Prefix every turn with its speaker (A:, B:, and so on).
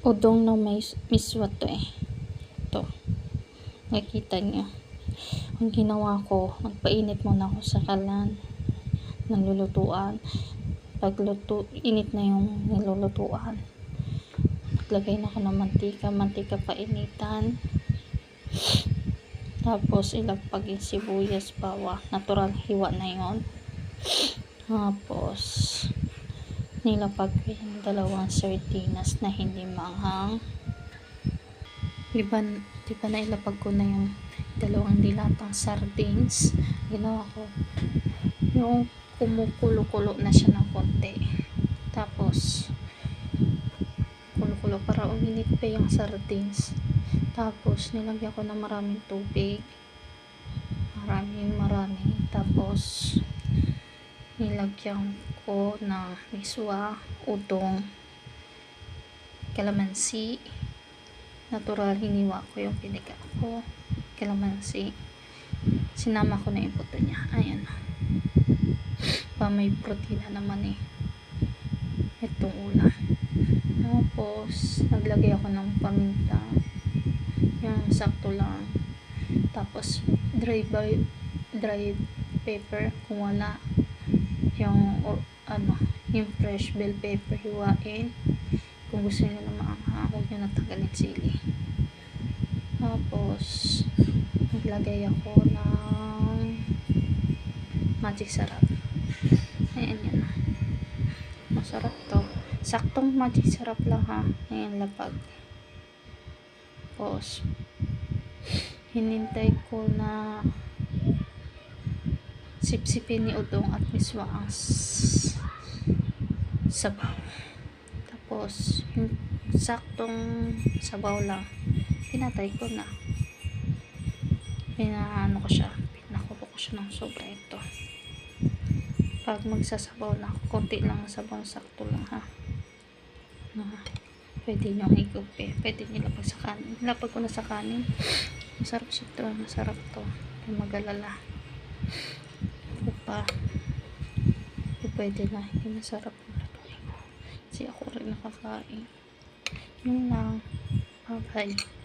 A: udong na may miswa to eh. Ito. Nakita niyo. Ang ginawa ko, magpainit muna ako sa kalan ng lulutuan. Pagluto, init na yung nilulutuan. Naglagay na ako ng mantika painitan. Tapos ilagpag yung sibuyas, bawang, natural hiwa na yon. Tapos nilapag ko yung 2 sardinas na hindi maanghang. Diba na ilapag ko na yung 2 dilatang sardines. Ginawa ko yung kumukulo-kulo na siya ng konti. Tapos kulo-kulo para uminit pa yung sardines. Tapos nilagyan ko ng maraming tubig. Maraming. Tapos nilagyan ko ng miswa, udong, kalamansi, natural hiniwa ko yung piniga ko, kalamansi, sinama ko na yung puto niya. Ayan, pa may protina naman eh itong ulam. Tapos naglagay ako ng paminta, yung sakto lang. Tapos dry pepper kung wala, yung yung fresh bell pepper hiwain. Kung gusto niyo na maanghang, huwag niyo natanggalin sili. Tapos naglagay ako ng magic sarap. Ayan yan. Masarap to. Saktong magic sarap lang ha. Ayan, lapag. Tapos hinintay ko na sipsipin ni udong at miswa ang sabaw. Tapos yung saktong sabaw lang, pinatay ko na. Pinakulo ko siya ng sobra ito. Pag magsasabaw na, konti lang sabaw, sakto lang ha. Pwede nyo higupi, pwede nyo lapag sa kanin. Lapag ko na sa kanin. Masarap siya to, masarap to. Ay mag-alala. Pa pwede na, yung masarap na lutuin ko kasi ako rin nakakain. Yun lang. Bye bye.